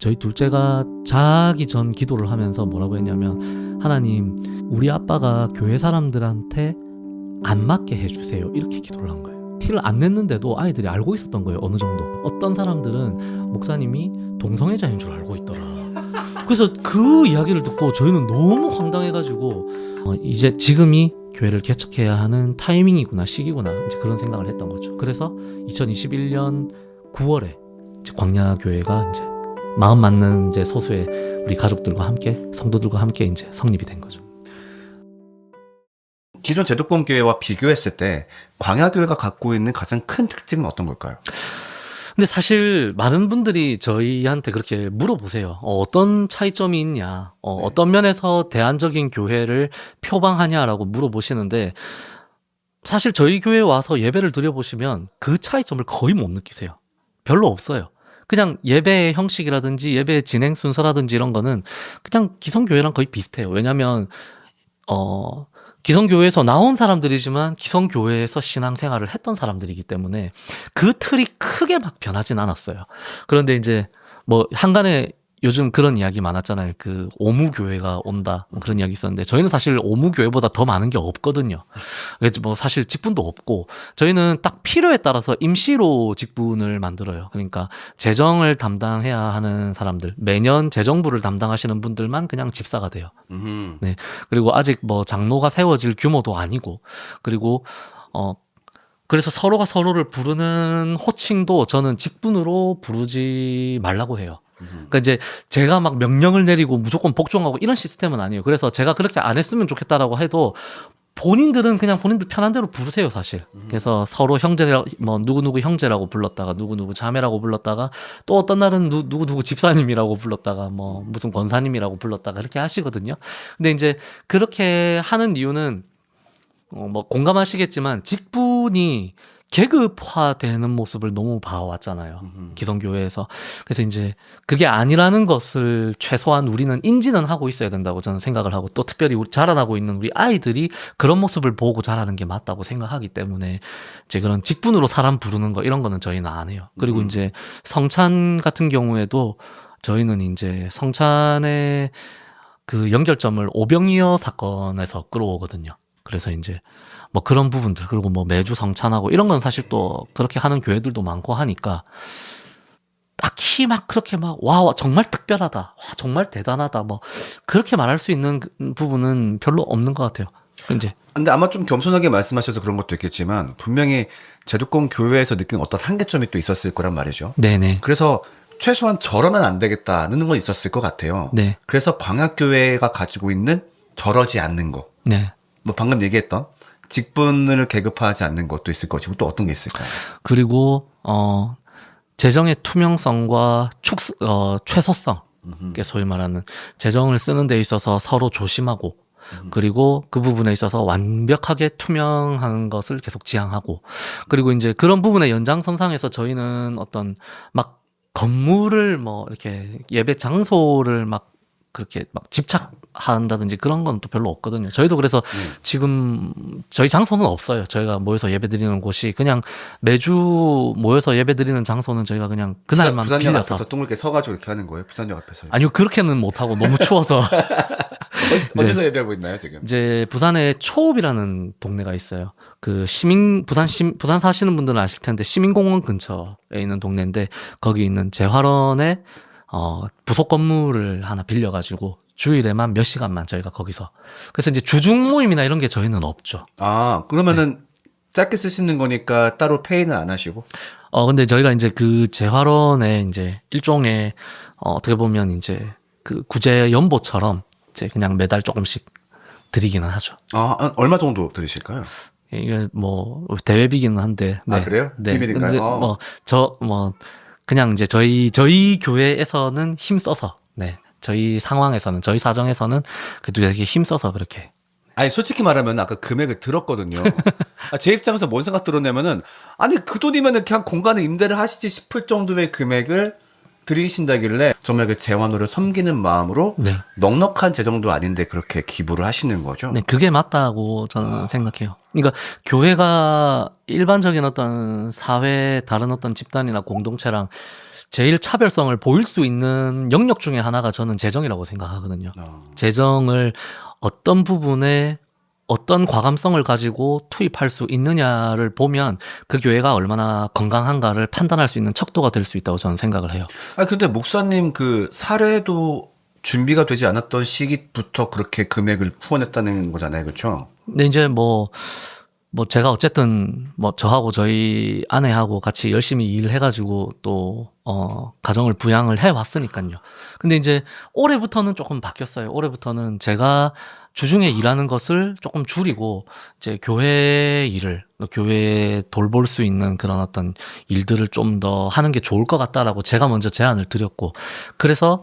저희 둘째가 자기 전 기도를 하면서 뭐라고 했냐면, 하나님, 우리 아빠가 교회 사람들한테 안 맞게 해주세요, 이렇게 기도를 한 거예요. 티를 안 냈는데도 아이들이 알고 있었던 거예요. 어느 정도. 어떤 사람들은 목사님이 동성애자인 줄 알고 있더라. 그래서 그 이야기를 듣고 저희는 너무 황당해가지고 이제 지금이 교회를 개척해야 하는 타이밍이구나, 시기구나, 이제 그런 생각을 했던 거죠. 그래서 2021년 9월에 이제 광야교회가 이제 마음 맞는 이제 소수의 우리 가족들과 함께, 성도들과 함께 이제 성립이 된 거죠. 기존 제도권 교회와 비교했을 때 광야교회가 갖고 있는 가장 큰 특징은 어떤 걸까요? 근데 사실 많은 분들이 저희한테 그렇게 물어보세요. 어떤 차이점이 있냐, 어떤 면에서 대안적인 교회를 표방하냐라고 물어보시는데, 사실 저희 교회에 와서 예배를 드려보시면 그 차이점을 거의 못 느끼세요. 별로 없어요. 그냥 예배의 형식이라든지 예배의 진행 순서라든지 이런 거는 그냥 기성교회랑 거의 비슷해요. 왜냐면 기성교회에서 나온 사람들이지만 기성교회에서 신앙생활을 했던 사람들이기 때문에 그 틀이 크게 막 변하진 않았어요. 그런데 이제 뭐 한간에 요즘 그런 이야기 많았잖아요. 그 오무교회가 온다, 그런 이야기 있었는데, 저희는 사실 오무교회보다 더 많은 게 없거든요. 그래서 뭐 사실 직분도 없고, 저희는 딱 필요에 따라서 임시로 직분을 만들어요. 그러니까 재정을 담당해야 하는 사람들, 매년 재정부를 담당하시는 분들만 그냥 집사가 돼요. 네. 그리고 아직 뭐 장로가 세워질 규모도 아니고, 그리고 그래서 서로가 서로를 부르는 호칭도 저는 직분으로 부르지 말라고 해요. 그러니까 이제 제가 막 명령을 내리고 무조건 복종하고 이런 시스템은 아니에요. 그래서 제가 그렇게 안 했으면 좋겠다라고 해도 본인들은 그냥 본인들 편한 대로 부르세요, 사실. 그래서 서로 형제라고, 뭐 누구누구 형제라고 불렀다가 누구누구 자매라고 불렀다가 또 어떤 날은 누구누구 집사님이라고 불렀다가 뭐 무슨 권사님이라고 불렀다가 이렇게 하시거든요. 근데 이제 그렇게 하는 이유는 뭐 공감하시겠지만 직분이 계급화되는 모습을 너무 봐왔잖아요. 기성교회에서. 그래서 이제 그게 아니라는 것을 최소한 우리는 인지는 하고 있어야 된다고 저는 생각을 하고, 또 특별히 자라나고 있는 우리 아이들이 그런 모습을 보고 자라는 게 맞다고 생각하기 때문에 이제 그런 직분으로 사람 부르는 거 이런 거는 저희는 안 해요. 그리고 이제 성찬 같은 경우에도 저희는 이제 성찬의 그 연결점을 오병이어 사건에서 끌어오거든요. 그래서 이제 뭐 그런 부분들, 그리고 뭐 매주 성찬하고 이런 건 사실 또 그렇게 하는 교회들도 많고 하니까 딱히 막 그렇게 막 와 정말 특별하다, 와 정말 대단하다, 뭐 그렇게 말할 수 있는 부분은 별로 없는 것 같아요. 이제 근데 아마 좀 겸손하게 말씀하셔서 그런 것도 있겠지만 분명히 제도권 교회에서 느낀 어떤 한계점이 또 있었을 거란 말이죠. 네네. 그래서 최소한 저러면 안 되겠다는 건 있었을 것 같아요. 네. 그래서 광야교회가 가지고 있는 저러지 않는 거, 네. 뭐 방금 얘기했던 직분을 계급화하지 않는 것도 있을 것이고, 또 어떤 게 있을까요? 그리고 재정의 투명성과 최소성, 소위 말하는 재정을 쓰는 데 있어서 서로 조심하고, 그리고 그 부분에 있어서 완벽하게 투명한 것을 계속 지향하고, 그리고 이제 그런 부분의 연장선상에서 저희는 어떤 막 건물을 뭐 이렇게 예배 장소를 막 그렇게 막 집착한다든지 그런 건 또 별로 없거든요. 저희도 그래서 지금 저희 장소는 없어요. 저희가 모여서 예배드리는 곳이 그냥 매주 모여서 예배드리는 장소는 저희가 그냥 그날만 부산역 빌려서. 앞에서 둥글게 서가지고 이렇게 하는 거예요? 부산역 앞에서? 아니요, 그렇게는 못하고 너무 추워서. 어디서 예배하고 있나요 지금? 이제 부산에 초읍이라는 동네가 있어요. 그 부산 사시는 분들은 아실 텐데 시민공원 근처에 있는 동네인데, 거기 있는 재활원에 부속 건물을 하나 빌려가지고 주일에만 몇 시간만 저희가 거기서. 그래서 이제 주중 모임이나 이런 게 저희는 없죠. 아, 그러면은 짧게 쓰시는 거니까 따로 페이는 안 하시고? 근데 저희가 이제 그 재활원에 이제 일종의 어떻게 보면 이제 그 구제 연보처럼 이제 그냥 매달 조금씩 드리기는 하죠. 아, 얼마 정도 들으실까요? 이게 뭐 대회비기는 한데. 네. 아, 그래요? 네. 비밀인가요? 근데 그냥 이제 저희 교회에서는 힘써서, 네, 저희 상황에서는, 저희 사정에서는 그래도 되게 힘써서 그렇게. 아니, 솔직히 말하면 아까 금액을 들었거든요. 제 입장에서 뭔 생각 들었냐면은, 아니 그 돈이면은 그냥 공간을 임대를 하시지 싶을 정도의 금액을 드리신다길래 정말 그 재환호를 섬기는 마음으로, 네. 넉넉한 재정도 아닌데 그렇게 기부를 하시는 거죠. 네, 그게 맞다고 저는 생각해요. 그러니까 교회가 일반적인 어떤 사회, 다른 어떤 집단이나 공동체랑 제일 차별성을 보일 수 있는 영역 중에 하나가 저는 재정이라고 생각하거든요. 재정을 어떤 부분에 어떤 과감성을 가지고 투입할 수 있느냐를 보면 그 교회가 얼마나 건강한가를 판단할 수 있는 척도가 될 수 있다고 저는 생각을 해요. 아 근데 목사님 그 사례도 준비가 되지 않았던 시기부터 그렇게 금액을 후원했다는 거잖아요, 그렇죠? 근데 이제 뭐 제가 어쨌든 뭐 저하고 저희 아내하고 같이 열심히 일해가지고 또 가정을 부양을 해왔으니까요. 근데 이제 올해부터는 조금 바뀌었어요. 올해부터는 제가 주중에 일하는 것을 조금 줄이고 이제 교회 일을 교회에 돌볼 수 있는 그런 어떤 일들을 좀 더 하는 게 좋을 것 같다라고 제가 먼저 제안을 드렸고, 그래서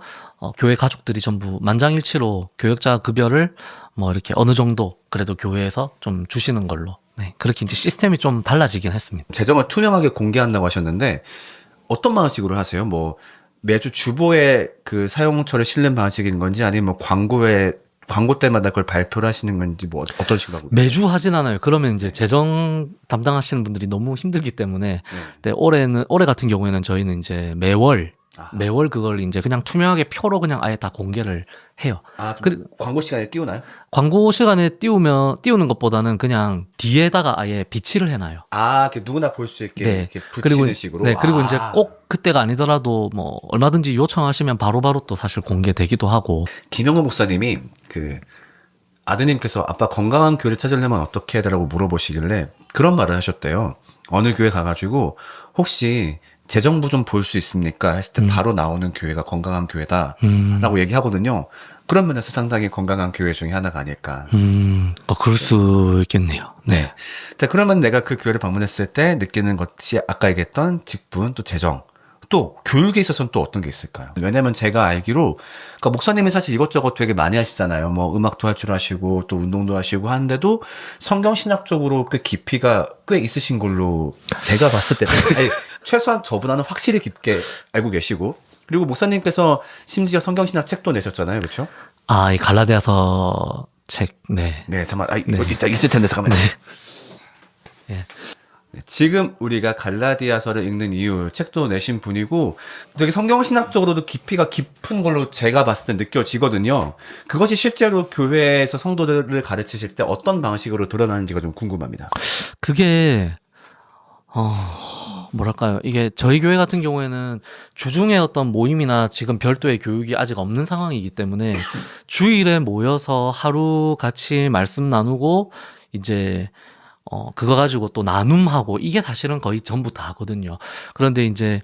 교회 가족들이 전부 만장일치로 교역자 급여를 뭐 이렇게 어느 정도 그래도 교회에서 좀 주시는 걸로, 네, 그렇게 이제 시스템이 좀 달라지긴 했습니다. 재정을 투명하게 공개한다고 하셨는데 어떤 방식으로 하세요? 뭐 매주 주보에 그 사용처를 실는 방식인 건지 아니면 뭐 광고 때마다 그걸 발표를 하시는 건지 뭐 어떤 식으로 하고 매주 하진 않아요. 그러면 이제 재정 담당하시는 분들이 너무 힘들기 때문에, 근데 올해 같은 경우에는 저희는 이제 매월 그걸 이제 그냥 투명하게 표로 그냥 아예 다 공개를 해요. 아, 그리고 광고 시간에 띄우나요? 광고 시간에 띄우는 것보다는 그냥 뒤에다가 아예 비치를 해놔요. 아, 누구나 볼 수 있게 네. 이렇게 붙이는 그리고, 식으로. 네, 그리고 아. 이제 꼭 그때가 아니더라도 뭐 얼마든지 요청하시면 바로바로 또 사실 공개되기도 하고. 김영호 목사님이 그 아드님께서 아빠 건강한 교회를 찾으려면 어떻게 해야 되라고 물어보시길래 그런 말을 하셨대요. 어느 교회 가가지고 혹시 재정부 좀 볼 수 있습니까? 했을 때 바로 나오는 교회가 건강한 교회다라고 얘기하거든요. 그런 면에서 상당히 건강한 교회 중에 하나가 아닐까. 그럴 수 있겠네요. 네. 자, 그러면 내가 그 교회를 방문했을 때 느끼는 것이 아까 얘기했던 직분, 또 재정, 또 교육에 있어서는 또 어떤 게 있을까요? 왜냐면 제가 알기로, 그러니까 목사님이 사실 이것저것 되게 많이 하시잖아요. 뭐 음악도 할 줄 아시고 또 운동도 하시고 하는데도 성경신학적으로 꽤 깊이가 꽤 있으신 걸로 제가 봤을 때는 아니, 최소한 저보다는 확실히 깊게 알고 계시고, 그리고 목사님께서 심지어 성경신학 책도 내셨잖아요, 그렇죠? 아, 이 갈라디아서 책, 네. 네, 잠깐만, 이거 있을 텐데 잠깐만요. 네. 지금 우리가 갈라디아서를 읽는 이유 책도 내신 분이고 되게 성경신학적으로도 깊이가 깊은 걸로 제가 봤을 때 느껴지거든요. 그것이 실제로 교회에서 성도들을 가르치실 때 어떤 방식으로 드러나는지가 좀 궁금합니다. 그게 뭐랄까요, 이게 저희 교회 같은 경우에는 주중에 어떤 모임이나 지금 별도의 교육이 아직 없는 상황이기 때문에 주일에 모여서 하루 같이 말씀 나누고 이제 그거 가지고 또 나눔하고 이게 사실은 거의 전부 다 하거든요. 그런데 이제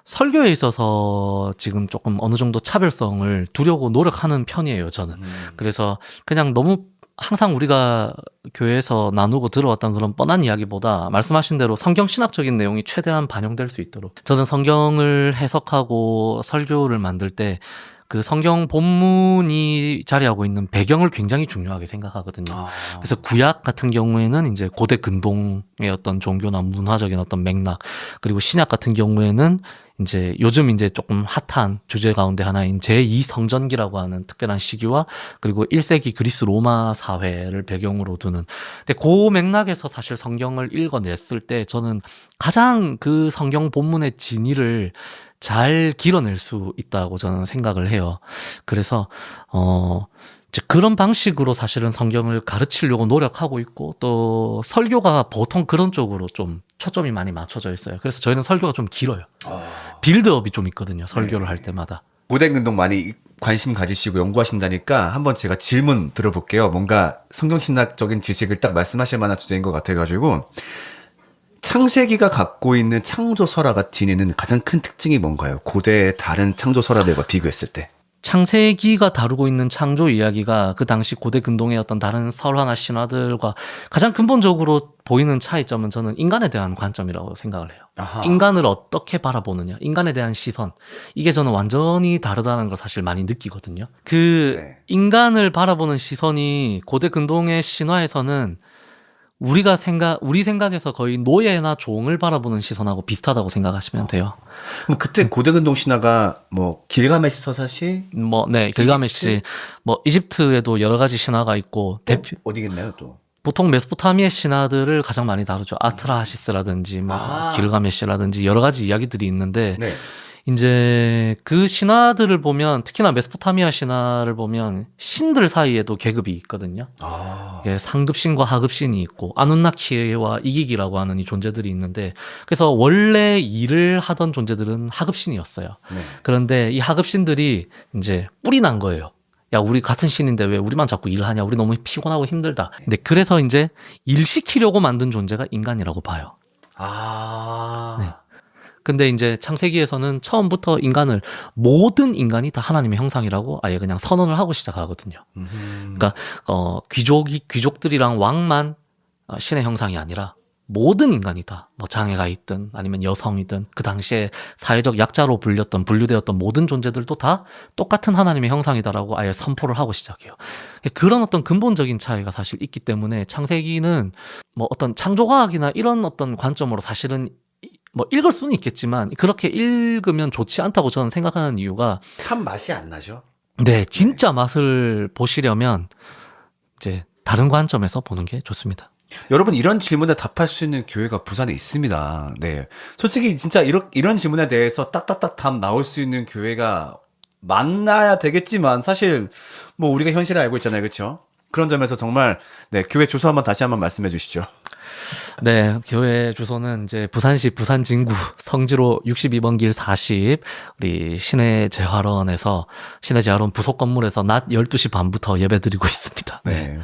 설교에 있어서 지금 조금 어느 정도 차별성을 두려고 노력하는 편이에요, 저는. 그래서 그냥 너무 항상 우리가 교회에서 나누고 들어왔던 그런 뻔한 이야기보다 말씀하신 대로 성경 신학적인 내용이 최대한 반영될 수 있도록 저는 성경을 해석하고 설교를 만들 때 그 성경 본문이 자리하고 있는 배경을 굉장히 중요하게 생각하거든요. 그래서 구약 같은 경우에는 이제 고대 근동의 어떤 종교나 문화적인 어떤 맥락, 그리고 신약 같은 경우에는 이제 요즘 이제 조금 핫한 주제 가운데 하나인 제2성전기라고 하는 특별한 시기와 그리고 1세기 그리스 로마 사회를 배경으로 두는, 근데 그 맥락에서 사실 성경을 읽어냈을 때 저는 가장 그 성경 본문의 진위를 잘 길어낼 수 있다고 저는 생각을 해요. 그래서 이제 그런 방식으로 사실은 성경을 가르치려고 노력하고 있고, 또 설교가 보통 그런 쪽으로 좀 초점이 많이 맞춰져 있어요. 그래서 저희는 설교가 좀 길어요. 빌드업이 좀 있거든요, 설교를 할 때마다. 고대 근동 많이 관심 가지시고 연구하신다니까 한번 제가 질문 들어볼게요. 뭔가 성경신학적인 지식을 딱 말씀하실 만한 주제인 것 같아가지고, 창세기가 갖고 있는 창조설화가 지니는 가장 큰 특징이 뭔가요? 고대의 다른 창조설화들과 비교했을 때. 창세기가 다루고 있는 창조 이야기가 그 당시 고대 근동의 어떤 다른 설화나 신화들과 가장 근본적으로 보이는 차이점은 저는 인간에 대한 관점이라고 생각을 해요. 아하. 인간을 어떻게 바라보느냐, 인간에 대한 시선, 이게 저는 완전히 다르다는 걸 사실 많이 느끼거든요. 네. 인간을 바라보는 시선이 고대 근동의 신화에서는 우리 생각에서 거의 노예나 종을 바라보는 시선하고 비슷하다고 생각하시면 돼요. 그럼 그때 고대 근동 신화가 뭐 길가메시 서사시? 네, 길가메시, 이집트에도 여러 가지 신화가 있고, 어디겠나요 또? 보통 메소포타미아 신화들을 가장 많이 다루죠. 아트라하시스라든지, 길가메시라든지 여러 가지 이야기들이 있는데, 네. 이제 그 신화들을 보면 특히나 메소포타미아 신화를 보면 신들 사이에도 계급이 있거든요. 예, 상급신과 하급신이 있고 아누나키와 이기기라고 하는 이 존재들이 있는데 그래서 원래 일을 하던 존재들은 하급신이었어요. 네. 그런데 이 하급신들이 이제 뿔이 난 거예요. 야, 우리 같은 신인데 왜 우리만 자꾸 일을 하냐? 우리 너무 피곤하고 힘들다. 근데 그래서 이제 일 시키려고 만든 존재가 인간이라고 봐요. 네. 근데 이제 창세기에서는 처음부터 인간을 모든 인간이 다 하나님의 형상이라고 아예 그냥 선언을 하고 시작하거든요. 그러니까 귀족들이랑 왕만 신의 형상이 아니라 모든 인간이 다 뭐 장애가 있든 아니면 여성이든 그 당시에 사회적 약자로 분류되었던 모든 존재들도 다 똑같은 하나님의 형상이다라고 아예 선포를 하고 시작해요. 그런 어떤 근본적인 차이가 사실 있기 때문에 창세기는 뭐 어떤 창조과학이나 이런 어떤 관점으로 사실은 뭐 읽을 수는 있겠지만 그렇게 읽으면 좋지 않다고 저는 생각하는 이유가 참 맛이 안 나죠. 네, 진짜 맛을 보시려면 이제 다른 관점에서 보는 게 좋습니다. 여러분 이런 질문에 답할 수 있는 교회가 부산에 있습니다. 네, 솔직히 진짜 이런 질문에 대해서 딱딱딱 답 나올 수 있는 교회가 만나야 되겠지만 사실 뭐 우리가 현실을 알고 있잖아요, 그렇죠? 그런 점에서 정말 네 교회 주소 다시 한번 말씀해 주시죠. 네, 교회 주소는 이제 부산시 부산진구 성지로 62번 길 40 우리 신해재활원에서 신해재활원 부속 건물에서 낮 12시 반부터 예배드리고 있습니다. 네.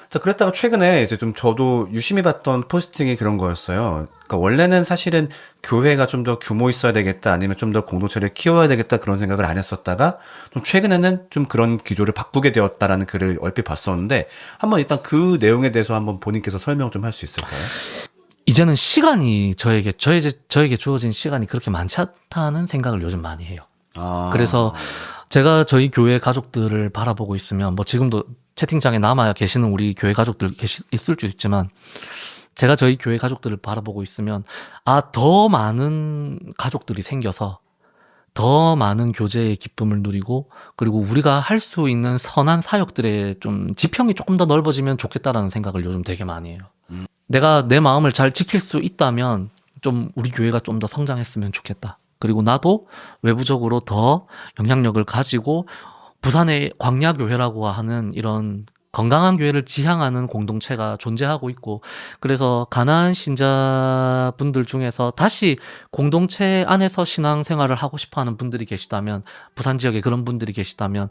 자, 그랬다가 최근에 이제 좀 저도 유심히 봤던 포스팅이 그런 거였어요. 그러니까 원래는 사실은 교회가 좀 더 규모 있어야 되겠다, 아니면 좀 더 공동체를 키워야 되겠다 그런 생각을 안 했었다가 좀 최근에는 좀 그런 기조를 바꾸게 되었다라는 글을 얼핏 봤었는데 한번 일단 그 내용에 대해서 한번 본인께서 설명 좀 할 수 있을까요? 이제는 시간이 저에게 주어진 시간이 그렇게 많지 않다는 생각을 요즘 많이 해요. 그래서 제가 저희 교회 가족들을 바라보고 있으면 뭐 지금도 채팅창에 남아 계시는 우리 교회 가족들 있을 수 있지만 제가 저희 교회 가족들을 바라보고 있으면 더 많은 가족들이 생겨서 더 많은 교제의 기쁨을 누리고 그리고 우리가 할 수 있는 선한 사역들의 좀 지평이 조금 더 넓어지면 좋겠다라는 생각을 요즘 되게 많이 해요. 내가 내 마음을 잘 지킬 수 있다면 좀 우리 교회가 좀 더 성장했으면 좋겠다. 그리고 나도 외부적으로 더 영향력을 가지고 부산의 광야교회라고 하는 이런 건강한 교회를 지향하는 공동체가 존재하고 있고 그래서 가나안 신자분들 중에서 다시 공동체 안에서 신앙생활을 하고 싶어하는 분들이 계시다면 부산 지역에 그런 분들이 계시다면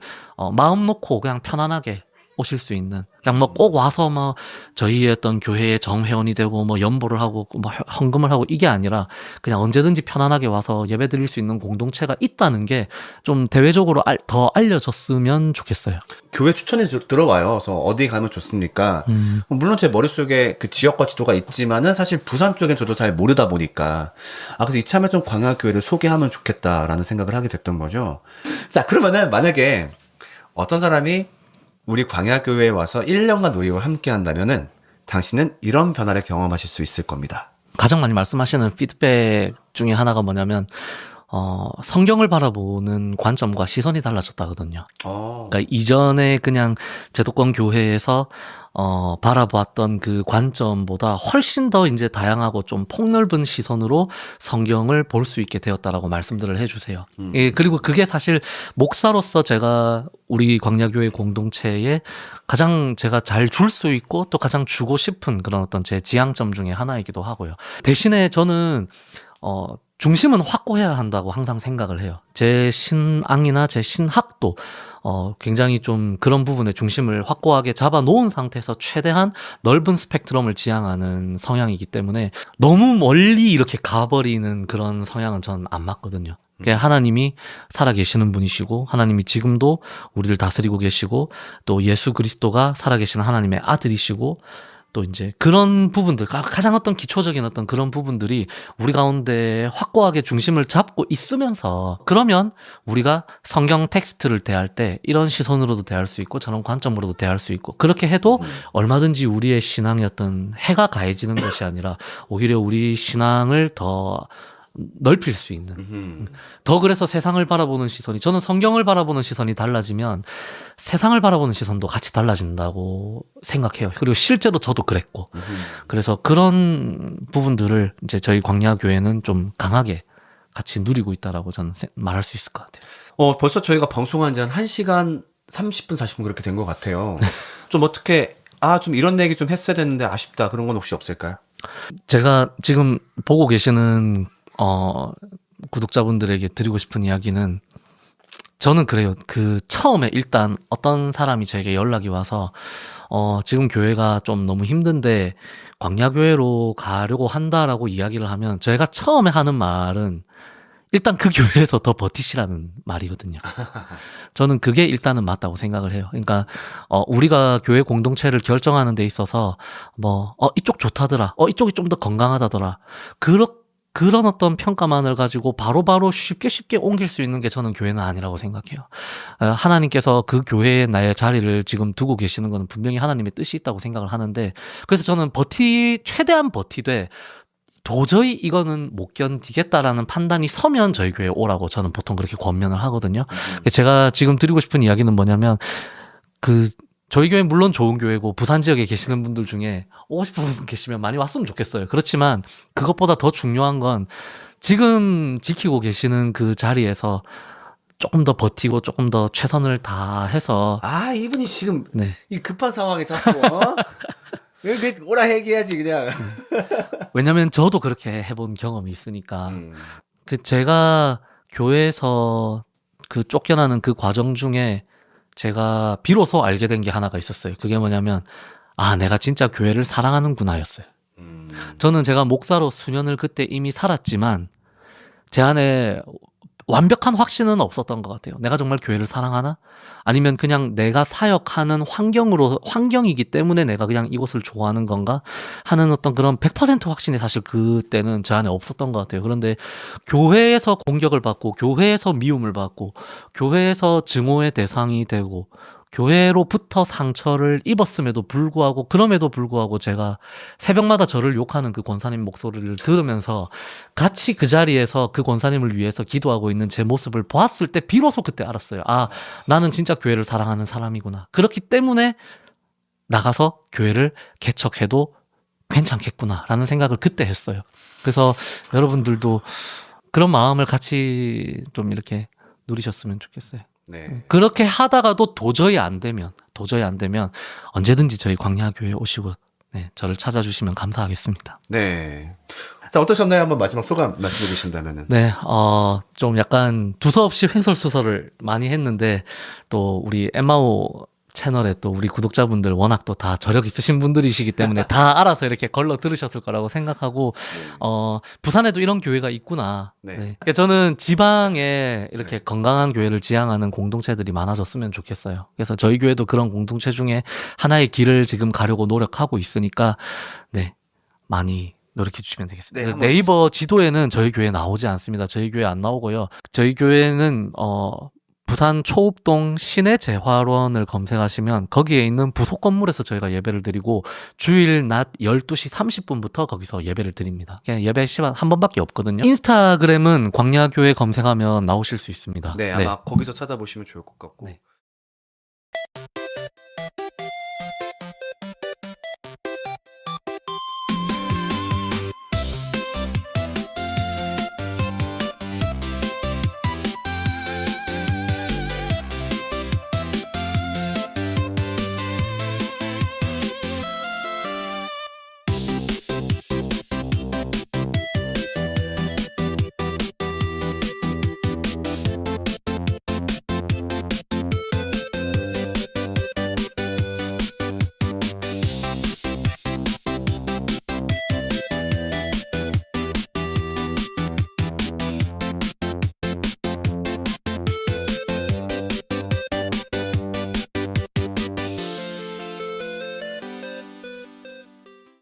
마음 놓고 그냥 편안하게 오실 수 있는 그냥 뭐 꼭 와서 뭐 저희의 어떤 교회의 정회원이 되고 뭐 연보를 하고 뭐 헌금을 하고 이게 아니라 그냥 언제든지 편안하게 와서 예배드릴 수 있는 공동체가 있다는 게 좀 대외적으로 더 알려졌으면 좋겠어요. 교회 추천이 들어와요. 그래서 어디 가면 좋습니까? 물론 제 머릿속에 그 지역과 지도가 있지만은 사실 부산 쪽엔 저도 잘 모르다 보니까 그래서 이참에 좀 광야교회를 소개하면 좋겠다라는 생각을 하게 됐던 거죠. 자, 그러면은 만약에 어떤 사람이 우리 광야교회에 와서 1년간 노예와 함께 한다면은 당신은 이런 변화를 경험하실 수 있을 겁니다. 가장 많이 말씀하시는 피드백 중에 하나가 뭐냐면 성경을 바라보는 관점과 시선이 달라졌다거든요. 그러니까 이전에 그냥 제도권 교회에서 바라보았던 그 관점보다 훨씬 더 이제 다양하고 좀 폭넓은 시선으로 성경을 볼 수 있게 되었다라고 말씀들을 해주세요. 예, 그리고 그게 사실 목사로서 제가 우리 광야교회 공동체에 가장 제가 잘 줄 수 있고 또 가장 주고 싶은 그런 어떤 제 지향점 중에 하나이기도 하고요. 대신에 저는 중심은 확고해야 한다고 항상 생각을 해요. 제 신앙이나 제 신학도 굉장히 좀 그런 부분에 중심을 확고하게 잡아 놓은 상태에서 최대한 넓은 스펙트럼을 지향하는 성향이기 때문에 너무 멀리 이렇게 가버리는 그런 성향은 전 안 맞거든요. 하나님이 살아계시는 분이시고 하나님이 지금도 우리를 다스리고 계시고 또 예수 그리스도가 살아계시는 하나님의 아들이시고 또 이제 그런 부분들 가장 어떤 기초적인 어떤 그런 부분들이 우리 가운데 확고하게 중심을 잡고 있으면서 그러면 우리가 성경 텍스트를 대할 때 이런 시선으로도 대할 수 있고 저런 관점으로도 대할 수 있고 그렇게 해도 얼마든지 우리의 신앙의 어떤 해가 가해지는 것이 아니라 오히려 우리 신앙을 더 넓힐 수 있는 더 그래서 세상을 바라보는 시선이 저는 성경을 바라보는 시선이 달라지면 세상을 바라보는 시선도 같이 달라진다고 생각해요. 그리고 실제로 저도 그랬고 그래서 그런 부분들을 이제 저희 광야교회는 좀 강하게 같이 누리고 있다라고 저는 말할 수 있을 것 같아요. 벌써 저희가 방송한 지 한 1시간 30분, 40분 그렇게 된 것 같아요. 좀 어떻게, 좀 이런 얘기 좀 했어야 됐는데 아쉽다. 그런 건 혹시 없을까요? 제가 지금 보고 계시는 구독자분들에게 드리고 싶은 이야기는 저는 그래요. 그 처음에 일단 어떤 사람이 저에게 연락이 와서 지금 교회가 좀 너무 힘든데 광야교회로 가려고 한다라고 이야기를 하면 저희가 처음에 하는 말은 일단 그 교회에서 더 버티시라는 말이거든요. 저는 그게 일단은 맞다고 생각을 해요. 그러니까 우리가 교회 공동체를 결정하는 데 있어서 이쪽 좋다더라, 이쪽이 좀 더 건강하다더라, 그런 어떤 평가만을 가지고 바로바로 쉽게 옮길 수 있는 게 저는 교회는 아니라고 생각해요. 하나님께서 그 교회에 나의 자리를 지금 두고 계시는 것은 분명히 하나님의 뜻이 있다고 생각을 하는데, 그래서 저는 최대한 버티되 도저히 이거는 못 견디겠다라는 판단이 서면 저희 교회에 오라고 저는 보통 그렇게 권면을 하거든요. 제가 지금 드리고 싶은 이야기는 뭐냐면, 저희 교회 물론 좋은 교회고 부산 지역에 계시는 분들 중에 오고 싶은 분 계시면 많이 왔으면 좋겠어요. 그렇지만 그것보다 더 중요한 건 지금 지키고 계시는 그 자리에서 조금 더 버티고 조금 더 최선을 다해서. 이분이 지금 네. 이 급한 상황에서 왜 오라 얘기해야지 그냥. 왜냐면 저도 그렇게 해본 경험이 있으니까. 제가 교회에서 그 쫓겨나는 그 과정 중에 제가 비로소 알게 된 게 하나가 있었어요. 그게 뭐냐면 내가 진짜 교회를 사랑하는구나 였어요. 저는 제가 목사로 수년을 그때 이미 살았지만 제 안에 완벽한 확신은 없었던 것 같아요. 내가 정말 교회를 사랑하나? 아니면 그냥 내가 사역하는 환경이기 때문에 내가 그냥 이곳을 좋아하는 건가? 하는 어떤 그런 100% 확신이 사실 그때는 제 안에 없었던 것 같아요. 그런데 교회에서 공격을 받고, 교회에서 미움을 받고, 교회에서 증오의 대상이 되고, 교회로부터 상처를 입었음에도 불구하고, 그럼에도 불구하고 제가 새벽마다 저를 욕하는 그 권사님 목소리를 들으면서 같이 그 자리에서 그 권사님을 위해서 기도하고 있는 제 모습을 보았을 때 비로소 그때 알았어요. 나는 진짜 교회를 사랑하는 사람이구나. 그렇기 때문에 나가서 교회를 개척해도 괜찮겠구나 라는 생각을 그때 했어요. 그래서 여러분들도 그런 마음을 같이 좀 이렇게 누리셨으면 좋겠어요. 네. 그렇게 하다가도 도저히 안 되면 언제든지 저희 광야교회에 오시고 저를 찾아주시면 감사하겠습니다. 네. 자, 어떠셨나요? 한번 마지막 소감 말씀해 주신다면은. 네, 좀 약간 두서없이 횡설수설을 많이 했는데, 또 우리 엠마오 채널에 또 우리 구독자분들 워낙 또 다 저력 있으신 분들이시기 때문에 다 알아서 이렇게 걸러 들으셨을 거라고 생각하고, 부산에도 이런 교회가 있구나. 네. 그러니까 저는 지방에 이렇게 건강한 교회를 지향하는 공동체들이 많아졌으면 좋겠어요. 그래서 저희 교회도 그런 공동체 중에 하나의 길을 지금 가려고 노력하고 있으니까, 많이 노력해 주시면 되겠습니다. 네, 네이버 지도에는 저희 교회 나오지 않습니다. 저희 교회 안 나오고요. 저희 교회는 부산 초읍동 시내재활원을 검색하시면 거기에 있는 부속 건물에서 저희가 예배를 드리고 주일 낮 12시 30분부터 거기서 예배를 드립니다. 그냥 예배 시간 한 번밖에 없거든요. 인스타그램은 광야교회 검색하면 나오실 수 있습니다. 네, 아마 거기서 찾아보시면 좋을 것 같고. 네.